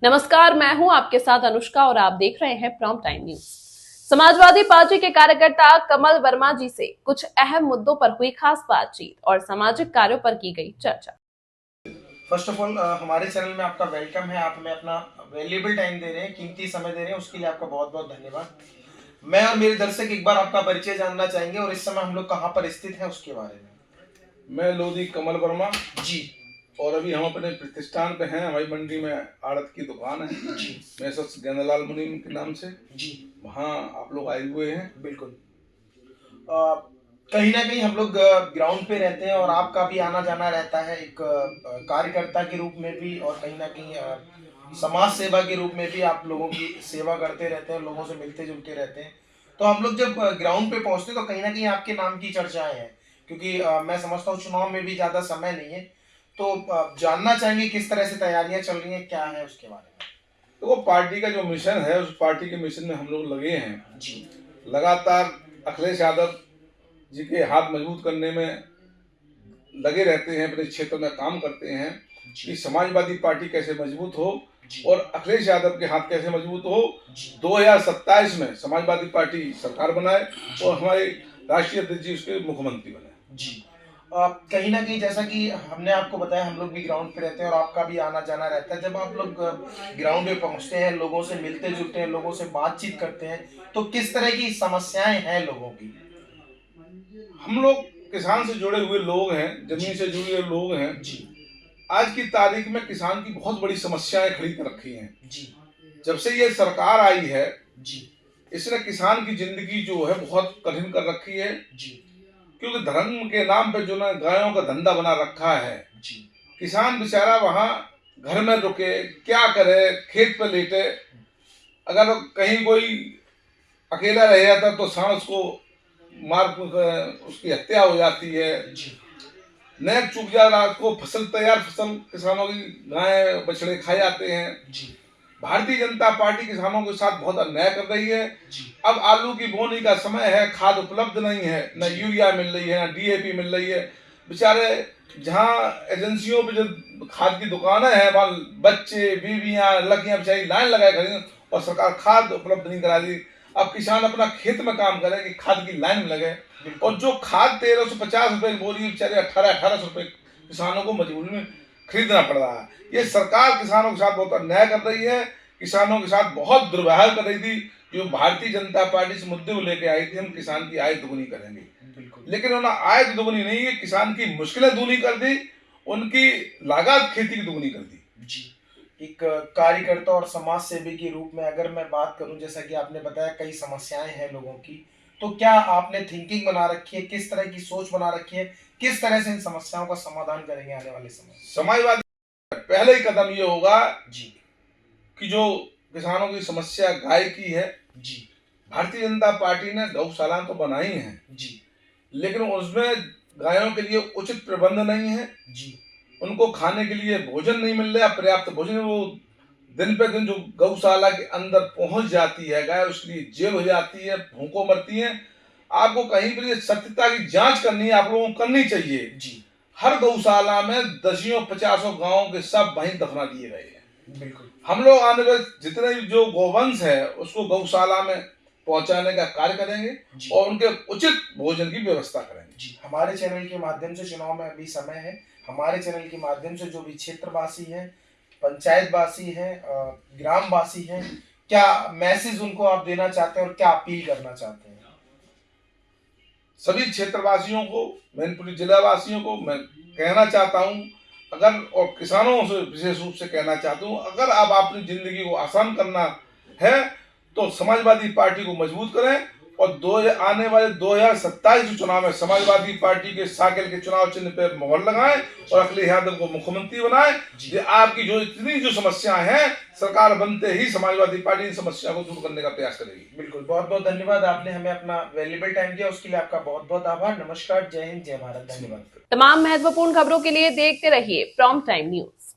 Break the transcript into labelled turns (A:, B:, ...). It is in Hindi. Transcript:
A: नमस्कार, मैं हूं आपके साथ अनुष्का और आप देख रहे हैं prompt time news. Samajwadi party के कार्यकर्ता कमल वर्मा जी से कुछ अहम मुद्दों पर हुई खास बातचीत और सामाजिक कार्यों पर की गई चर्चा।
B: फर्स्ट ऑफ ऑल हमारे चैनल में आपका वेलकम है। आप हमें अपना वैल्यूएबल टाइम दे रहे हैं, कीमती समय दे रहे हैं, उसके लिए आपका बहुत बहुत धन्यवाद। मैं और मेरे दर्शक एक बार आपका परिचय जानना चाहेंगे और इस समय हम लोग कहाँ पर स्थित हैं उसके बारे में।
C: मैं लोधी कमल वर्मा
B: जी
C: और अभी हम अपने प्रतिष्ठान पे हैं। हमारी मंडी में आड़त की दुकान है
B: जी
C: मैं सच गेंदालाल मुनीम के नाम से।
B: जी
C: वहाँ आप लोग आए हुए हैं।
B: बिल्कुल। कहीं ना कहीं हम लोग ग्राउंड पे रहते हैं और आपका भी आना जाना रहता है एक कार्यकर्ता के रूप में भी, और कहीं ना कहीं समाज सेवा के रूप में भी आप लोगों की सेवा करते रहते हैं, लोगों से मिलते जुलते रहते हैं। तो हम लोग जब ग्राउंड पे पहुंचते हैं तो कहीं ना कहीं आपके नाम की चर्चाएं हैं, क्योंकि मैं समझता हूँ चुनाव में भी ज़्यादा समय नहीं है। तो जानना चाहेंगे किस तरह से तैयारियां चल रही हैं, क्या है उसके बारे में।
C: तो वो पार्टी का जो मिशन है, उस पार्टी के मिशन में हम लोग लगे हैं।
B: जी
C: लगातार अखिलेश यादव जी के हाथ मजबूत करने में लगे रहते हैं, अपने क्षेत्र में काम करते हैं कि समाजवादी पार्टी कैसे मजबूत हो और अखिलेश यादव के हाथ कैसे मजबूत हो। 2027 में समाजवादी पार्टी सरकार बनाए और हमारे राष्ट्रीय अध्यक्ष जी उसके मुख्यमंत्री बने।
B: जी कहीं ना कहीं जैसा कि हमने आपको बताया, हम लोग भी ग्राउंड पे रहते हैं और आपका भी आना जाना रहता है। जब आप लोग ग्राउंड पे पहुंचते हैं, लोगों से मिलते जुलते हैं, लोगों से बातचीत करते हैं, तो किस तरह की समस्याएं हैं लोगों की।
C: हम लोग किसान से जुड़े हुए लोग हैं, जमीन से जुड़े हुए लोग हैं।
B: जी
C: आज की तारीख में किसान की बहुत बड़ी समस्याएं खड़ी कर रखी हैं।
B: जी
C: जब से ये सरकार आई है,
B: जी
C: इसने किसान की जिंदगी जो है बहुत कठिन कर रखी है।
B: जी
C: क्योंकि धर्म के नाम पे जो ना गायों का धंधा बना रखा है।
B: जी
C: किसान बेचारा वहां घर में रुके क्या करे, खेत पे लेटे। अगर कहीं कोई अकेला रह जाता तो सांस को मार उसकी हत्या हो जाती है।
B: जी
C: नेक चूक जा रात को फसल, तैयार फसल किसानों की गाय बछड़े खा जाते हैं।
B: जी
C: भारतीय जनता पार्टी किसानों के साथ बहुत अन्याय कर रही है।
B: जी
C: अब आलू की बोनी का समय है, खाद उपलब्ध नहीं है, न यूरिया मिल रही है, न डीएपी मिल रही है। बेचारे जहाँ एजेंसियों पे जो खाद की दुकानें हैं, वहाँ बच्चे बीवियां लड़कियां बेचारी लाइन लगाए खड़ी हैं और सरकार खाद उपलब्ध नहीं करा दी। अब किसान अपना खेत में काम करे कि खाद की लाइन में लगे, और जो खाद 1350 रुपए की बोरी बेचारे 1800 रुपए किसानों को मजबूरी में खरीदना पड़ रहा है। ये सरकार किसानों के साथ बहुत अन्याय कर रही है, किसानों के साथ बहुत दुर्व्यवहार कर रही थी। जो भारतीय जनता पार्टी इस मुद्दे को लेकर आई थी, हम किसान की आय दोगुनी करेंगे,
B: बिल्कुल।
C: लेकिन उन्होंने आय दोगुनी नहीं है, किसान की मुश्किलें दूनी कर दी, उनकी लागत खेती की दोगुनी कर दी।
B: जी एक कार्यकर्ता और समाज सेवी के रूप में अगर मैं बात करूं, जैसा कि आपने बताया कई समस्याएं हैं लोगों की, तो क्या आपने थिंकिंग बना रखी है, किस तरह की सोच बना रखी है, किस तरह से इन समस्याओं का समाधान करेंगे आने वाले समय।
C: समाजवादी पहले ही कदम ये होगा
B: जी
C: कि जो किसानों की समस्या गाय की है,
B: जी
C: भारतीय जनता पार्टी ने गौशाला तो बनाई है,
B: जी
C: लेकिन उसमें गायों के लिए उचित प्रबंध नहीं है।
B: जी
C: उनको खाने के लिए भोजन नहीं मिल रहा, पर्याप्त भोजन। वो दिन पे दिन जो गौशाला के अंदर पहुंच जाती है गाय, उसके लिए जेल हो जाती है, भूखों मरती है। आपको कहीं पर ये सत्यता की जांच करनी है, आप लोगों को करनी चाहिए।
B: जी
C: हर गौशाला में 10-50 गांवों के सब वहीं दफना दिए गए हैं।
B: बिल्कुल।
C: हम लोग आने वाले जितने भी जो गौवंश है उसको गौशाला में पहुंचाने का कार्य करेंगे और उनके उचित भोजन की व्यवस्था करेंगे।
B: जी हमारे चैनल के माध्यम से, चुनाव में अभी समय है, हमारे चैनल के माध्यम से जो भी क्षेत्रवासी हैं, पंचायतवासी हैं, ग्रामवासी हैं, क्या मैसेज उनको आप देना चाहते हैं और क्या अपील करना चाहते हैं।
C: सभी क्षेत्रवासियों को, मैनपुरी जिला वासियों को मैं कहना चाहता हूं, अगर, और किसानों से विशेष रूप से कहना चाहता हूं, अगर आप अपनी जिंदगी को आसान करना है तो समाजवादी पार्टी को मजबूत करें और आने वाले 2027 चुनाव में समाजवादी पार्टी के साइकिल के चुनाव चिन्ह पर मोहर लगाएं और अखिलेश यादव को मुख्यमंत्री बनाएं। आपकी जो इतनी जो समस्याएं हैं, सरकार बनते ही समाजवादी पार्टी इन समस्या को दूर करने का प्रयास करेगी।
B: बिल्कुल, बहुत बहुत धन्यवाद। आपने हमें अपना वैल्यूएबल टाइम दिया, उसके लिए आपका बहुत बहुत आभार। नमस्कार, जय हिंद, जय भारत, धन्यवाद।
A: तमाम महत्वपूर्ण खबरों के लिए देखते रहिए प्रॉम्प्ट टाइम न्यूज।